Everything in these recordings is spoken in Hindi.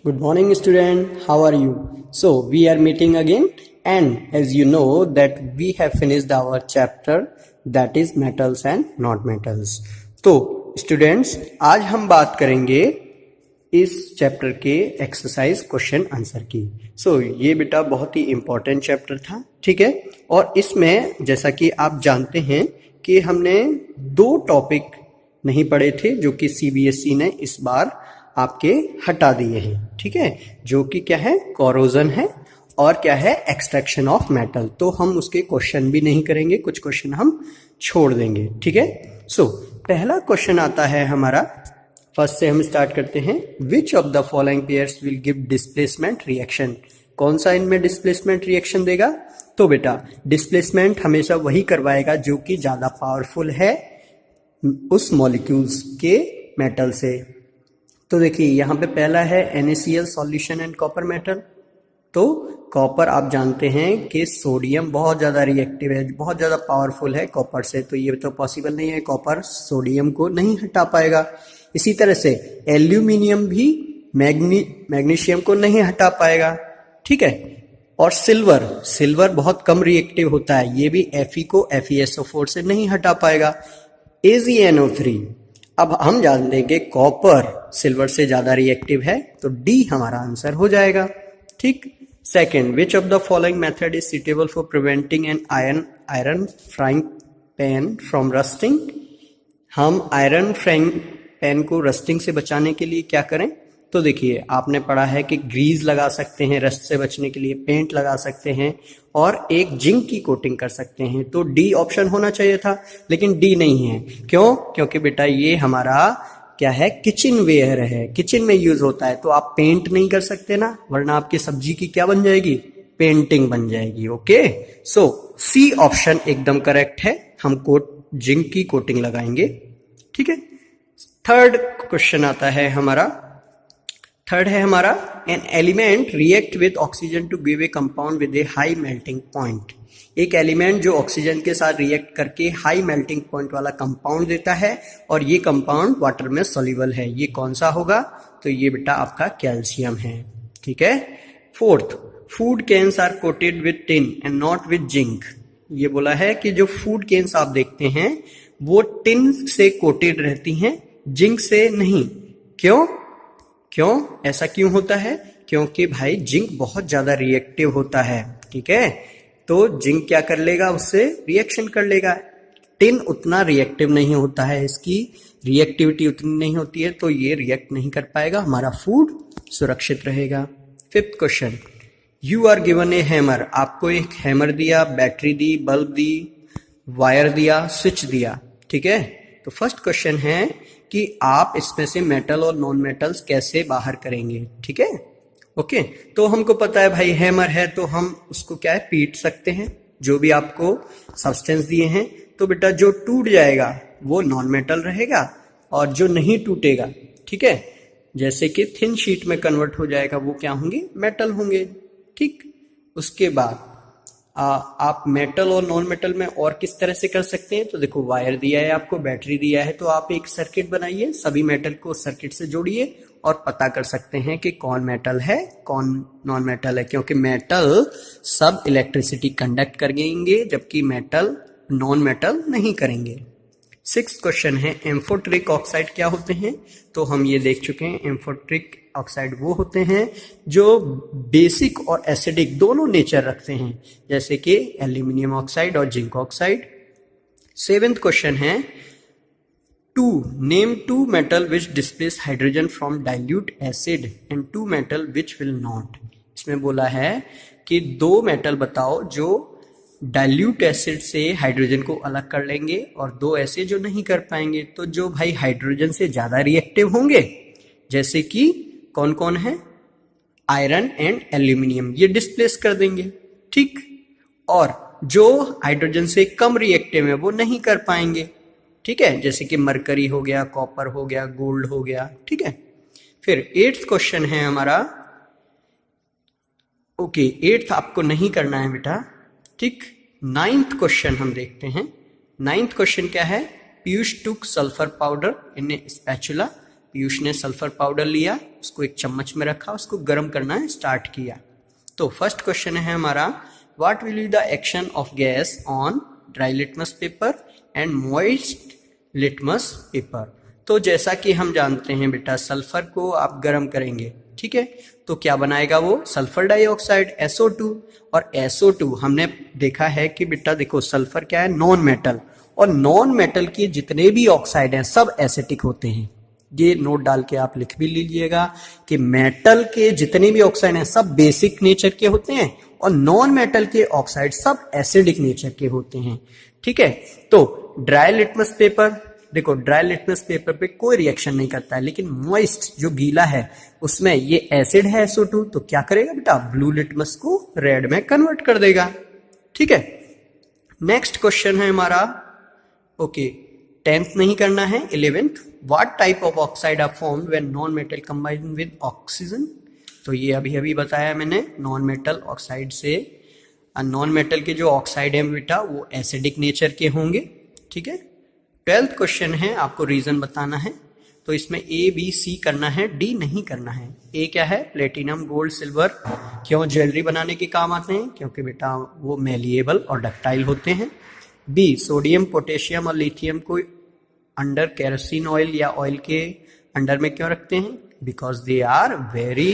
Good morning, student. How are you? So we are meeting again, and as you know that we have finished our chapter that is metals and not metals. तो students, आज हम बात करेंगे इस चैप्टर के एक्सरसाइज क्वेश्चन आंसर की। ये बेटा बहुत ही इंपॉर्टेंट चैप्टर था, ठीक है। और इसमें जैसा कि आप जानते हैं कि हमने दो टॉपिक नहीं पढ़े थे जो कि सीबीएसई ने इस बार आपके हटा दिए हैं, ठीक है। जो कि क्या है, कोरोजन है और क्या है, एक्सट्रैक्शन ऑफ मेटल। तो हम उसके क्वेश्चन भी नहीं करेंगे, कुछ क्वेश्चन हम छोड़ देंगे, ठीक है। पहला क्वेश्चन आता है हमारा, फर्स्ट से हम स्टार्ट करते हैं। Which of the following pairs will give displacement reaction? कौन सा इनमें डिस्प्लेसमेंट रिएक्शन देगा? तो बेटा डिस्प्लेसमेंट हमेशा वही करवाएगा जो कि ज्यादा पावरफुल है उस मॉलिक्यूल्स के मेटल से। तो देखिए यहाँ पे पहला है NaCl solution and copper metal. तो कॉपर आप जानते हैं कि सोडियम बहुत ज़्यादा रिएक्टिव है, बहुत ज़्यादा पावरफुल है कॉपर से, तो ये तो पॉसिबल नहीं है, कॉपर सोडियम को नहीं हटा पाएगा। इसी तरह से एल्यूमिनियम भी मैग्नीशियम को नहीं हटा पाएगा, ठीक है। और सिल्वर बहुत कम रिएक्टिव होता है, ये भी Fe को FeSO4 से नहीं हटा पाएगा। AgNO3, अब हम जान देंगे कॉपर सिल्वर से ज्यादा रिएक्टिव है, तो डी हमारा आंसर हो जाएगा, ठीक। Second, which of the following method is suitable for preventing an iron frying pan from rusting? हम आयरन फ्राइंग पैन को रस्टिंग से बचाने के लिए क्या करें? तो देखिए आपने पढ़ा है कि ग्रीज लगा सकते हैं रस्ट से बचने के लिए, पेंट लगा सकते हैं और एक जिंक की कोटिंग कर सकते हैं। तो डी ऑप्शन होना चाहिए था, लेकिन डी नहीं है। क्यों? क्योंकि बेटा ये हमारा क्या है, किचन वेयर है, किचन में यूज होता है, तो आप पेंट नहीं कर सकते ना, वरना आपकी सब्जी की क्या बन जाएगी, पेंटिंग बन जाएगी। ओके, सी ऑप्शन एकदम करेक्ट है, हम जिंक की कोटिंग लगाएंगे, ठीक है। थर्ड क्वेश्चन आता है हमारा, an element react with oxygen to give a compound with a high melting point. एक एलिमेंट जो ऑक्सीजन के साथ रिएक्ट करके हाई मेल्टिंग पॉइंट वाला कंपाउंड देता है और ये कंपाउंड वाटर में सॉल्युबल है, ये कौन सा होगा? तो ये बेटा आपका कैल्शियम है, ठीक है। Fourth, food cans are coated with tin and not with zinc. ये बोला है कि जो फूड कैन्स आप देखते हैं वो टिन से कोटेड रहती हैं, जिंक से नहीं। क्यों ऐसा क्यों होता है? क्योंकि भाई जिंक बहुत ज्यादा रिएक्टिव होता है, ठीक है। तो जिंक क्या कर लेगा, उससे रिएक्शन कर लेगा। टिन उतना रिएक्टिव नहीं होता है, इसकी रिएक्टिविटी उतनी नहीं होती है, तो ये रिएक्ट नहीं कर पाएगा, हमारा फूड सुरक्षित रहेगा। Fifth question, you are given a hammer. आपको एक हैमर दिया, बैटरी दी, बल्ब दी, वायर दिया, स्विच दिया, ठीक है। तो फर्स्ट क्वेश्चन है कि आप इसमें से मेटल और नॉन मेटल्स कैसे बाहर करेंगे, ठीक है। ओके, तो हमको पता है भाई हैमर है तो हम उसको क्या है, पीट सकते हैं, जो भी आपको सब्सटेंस दिए हैं। तो बेटा जो टूट जाएगा वो नॉन मेटल रहेगा और जो नहीं टूटेगा, ठीक है, जैसे कि थिन शीट में कन्वर्ट हो जाएगा, वो क्या होंगे, मेटल होंगे, ठीक। उसके बाद आप मेटल और नॉन मेटल में और किस तरह से कर सकते हैं? तो देखो वायर दिया है आपको, बैटरी दिया है, तो आप एक सर्किट बनाइए, सभी मेटल को सर्किट से जोड़िए और पता कर सकते हैं कि कौन मेटल है कौन नॉन मेटल है, क्योंकि मेटल सब इलेक्ट्रिसिटी कंडक्ट करेंगे जबकि मेटल नॉन मेटल नहीं करेंगे। सिक्स्थ क्वेश्चन है, एम्फोटेरिक ऑक्साइड क्या होते हैं? तो हम ये देख चुके हैं, एम्फोटेरिक ऑक्साइड वो होते हैं जो बेसिक और एसिडिक दोनों नेचर रखते हैं, जैसे कि एल्यूमिनियम ऑक्साइड और जिंक ऑक्साइड। सेवेंथ क्वेश्चन है, name two metal which displace hydrogen from dilute acid and two metal which will not. इसमें बोला है कि दो मेटल बताओ जो डाइल्यूट एसिड से हाइड्रोजन को अलग कर लेंगे और दो ऐसे जो नहीं कर पाएंगे। तो जो भाई हाइड्रोजन से ज्यादा रिएक्टिव होंगे, जैसे कि कौन कौन है, आयरन एंड एल्यूमिनियम, ये डिस्प्लेस कर देंगे, ठीक। और जो हाइड्रोजन से कम रिएक्टिव है वो नहीं कर पाएंगे, ठीक है, जैसे कि मरकरी हो गया, कॉपर हो गया, गोल्ड हो गया, ठीक है। फिर एट्थ क्वेश्चन है हमारा, ओके एट्थ आपको नहीं करना है बेटा, ठीक। नाइन्थ क्वेश्चन हम देखते हैं। नाइन्थ क्वेश्चन क्या है, पीयूष टुक सल्फर पाउडर इन ए स्पैचुला पीयूष ने सल्फर पाउडर लिया, उसको एक चम्मच में रखा, उसको गर्म करना स्टार्ट किया। तो फर्स्ट क्वेश्चन है हमारा, what will be the action of gas on dry litmus paper and moist litmus paper. तो जैसा कि हम जानते हैं बेटा, सल्फर को आप गर्म करेंगे, ठीक है, तो क्या बनाएगा वो, सल्फर डाइऑक्साइड SO2। और SO2 हमने देखा है कि बेटा देखो, सल्फर क्या है, नॉन मेटल, और नॉन मेटल के जितने भी ऑक्साइड हैं सब एसिडिक होते हैं। ये नोट डाल के आप लिख भी लीजिएगा कि मेटल के जितने भी ऑक्साइड हैं सब बेसिक नेचर के होते हैं, और नॉन मेटल के ऑक्साइड सब एसिडिक नेचर के होते हैं, ठीक है। तो ड्राई लिटमस पेपर, देखो ड्राई लिटमस पेपर पे कोई रिएक्शन नहीं करता है, लेकिन मॉइस्ट जो गीला है उसमें ये एसिड है SO2, तो क्या करेगा बेटा, ब्लू लिटमस को रेड में कन्वर्ट कर देगा, ठीक है। नेक्स्ट क्वेश्चन है हमारा, ओके 10th नहीं करना है, 11th, what type of oxide are formed when non metal combine with oxygen. तो ये अभी अभी बताया मैंने, नॉन मेटल ऑक्साइड से, नॉन मेटल के जो ऑक्साइड है बेटा वो एसिडिक नेचर के होंगे, ठीक है। 12th क्वेश्चन है, आपको रीजन बताना है, तो इसमें ABC करना है, D नहीं करना है। A क्या है, प्लेटिनम गोल्ड सिल्वर, क्यों ज्वेलरी बनाने के काम आते हैं, क्योंकि बेटा वो मेलिएबल और डक्टाइल होते हैं। B सोडियम पोटेशियम और लिथियम को अंडर केरोसिन ऑयल या ऑयल के अंडर में क्यों रखते हैं, because they are very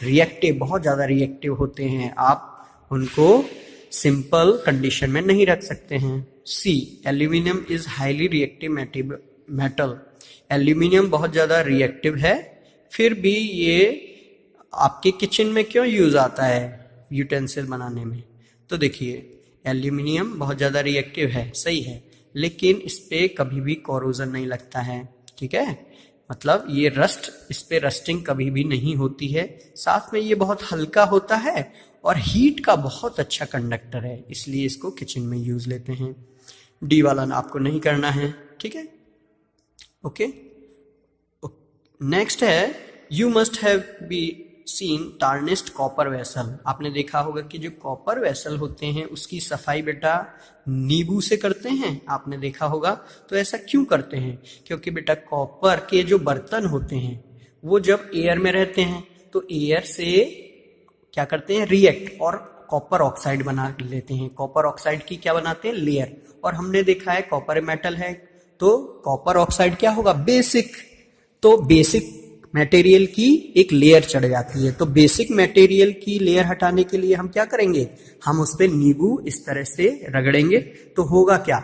reactive, बहुत ज्यादा रिएक्टिव होते हैं, आप उनको सिंपल कंडीशन में नहीं रख सकते हैं। C aluminium is highly reactive metal, aluminium बहुत ज्यादा रिएक्टिव है, फिर भी ये आपके किचन में क्यों यूज आता है, यूटेंसिल बनाने में। तो देखिए एल्यूमिनियम बहुत ज्यादा रिएक्टिव है, सही है, लेकिन इस पे कभी भी कोरोजन नहीं लगता है, ठीक है, मतलब ये रस्ट, इस पे रस्टिंग कभी भी नहीं होती है, साथ में ये बहुत हल्का होता है और हीट का बहुत अच्छा कंडक्टर है, इसलिए इसको किचन में यूज लेते हैं। डी वाला आपको नहीं करना है, ठीक है, ओके। नेक्स्ट है, you must have be seen tarnished copper vessel. आपने देखा होगा कि जो कॉपर वेसल होते हैं उसकी सफाई बेटा नींबू से करते हैं, आपने देखा होगा। तो ऐसा क्यों करते हैं, क्योंकि बेटा कॉपर के जो बर्तन होते हैं वो जब एयर में रहते हैं तो एयर से क्या करते हैं, रिएक्ट, और कॉपर ऑक्साइड बना लेते हैं। कॉपर ऑक्साइड की क्या बनाते हैं, लेयर, और हमने देखा है कॉपर मेटल है तो कॉपर ऑक्साइड क्या होगा, बेसिक, तो बेसिक मटेरियल की एक लेयर चढ़ जाती है। तो बेसिक मटेरियल की लेयर हटाने के लिए हम क्या करेंगे, हम उस पर नींबू इस तरह से रगड़ेंगे, तो होगा क्या,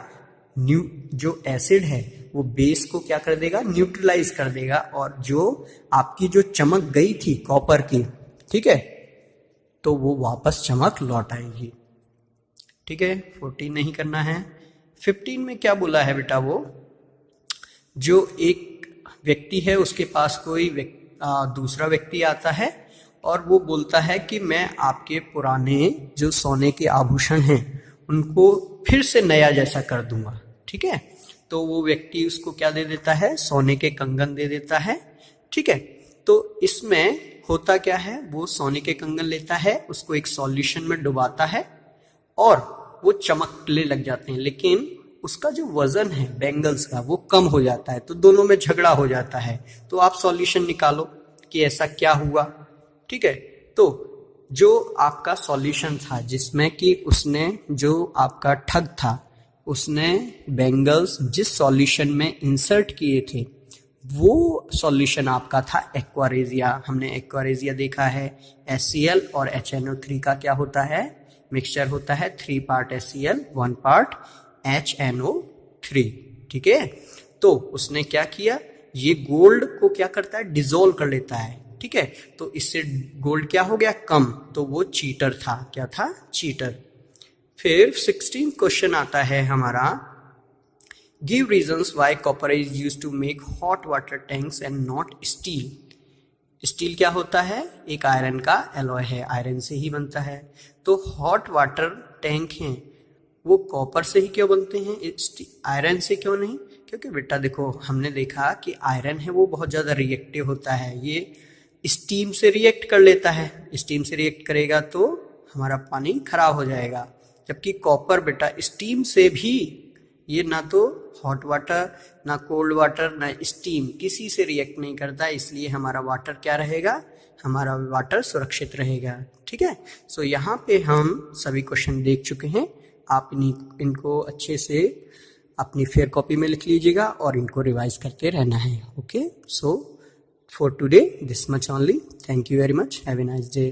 जो एसिड है वो बेस को क्या कर देगा, न्यूट्रलाइज कर देगा, और जो आपकी जो चमक गई थी कॉपर की, ठीक है, तो वो वापस चमक लौट आएगी, ठीक है। 14 नहीं करना है। 15 में क्या बोला है बेटा, वो जो एक व्यक्ति है उसके पास कोई दूसरा व्यक्ति आता है और वो बोलता है कि मैं आपके पुराने जो सोने के आभूषण हैं उनको फिर से नया जैसा कर दूंगा, ठीक है। तो वो व्यक्ति उसको क्या दे देता है, सोने के कंगन दे देता है, ठीक है। तो इसमें होता क्या है, वो सोने के कंगन लेता है, उसको एक सॉल्यूशन में डुबाता है और वो चमकने लग जाते हैं, लेकिन उसका जो वजन है बैंगल्स का वो कम हो जाता है, तो दोनों में झगड़ा हो जाता है। तो आप सॉल्यूशन निकालो कि ऐसा क्या हुआ, ठीक है। तो जो आपका सॉल्यूशन था जिसमें कि उसने, जो आपका ठग था उसने बैंगल्स जिस सॉल्यूशन में इंसर्ट किए थे वो सॉल्यूशन आपका था एक्वारेजिया। हमने एक्वारेजिया देखा है, HCl और HNO3 का क्या होता है, मिक्सचर होता है, 3 पार्ट HCl 1 पार्ट HNO3, ठीक है। तो उसने क्या किया, ये गोल्ड को क्या करता है, डिसॉल्व कर लेता है, ठीक है। तो इससे गोल्ड क्या हो गया, कम, तो वो चीटर था, क्या था, चीटर। फिर 16 क्वेश्चन आता है हमारा, give reasons why copper is used to make hot water tanks and not steel. Steel क्या होता है, एक आयरन का एलॉय है, आयरन से ही बनता है। तो हॉट वाटर टैंक हैं वो कॉपर से ही क्यों बनते हैं, आयरन से क्यों नहीं, क्योंकि बेटा देखो हमने देखा कि आयरन है वो बहुत ज्यादा रिएक्टिव होता है, ये स्टीम से रिएक्ट कर लेता है, स्टीम से रिएक्ट करेगा तो हमारा पानी खराब हो जाएगा, जबकि कॉपर बेटा स्टीम से भी ये ना तो हॉट वाटर, ना कोल्ड वाटर, ना स्टीम, किसी से रिएक्ट नहीं करता, इसलिए हमारा वाटर क्या रहेगा, हमारा वाटर सुरक्षित रहेगा। ठीक है, सो यहाँ पे हम सभी क्वेश्चन देख चुके हैं। आप इनको अच्छे से अपनी फेयर कॉपी में लिख लीजिएगा और इनको रिवाइज करते रहना है। Okay, so for today this much only. Thank you very much. Have a nice day.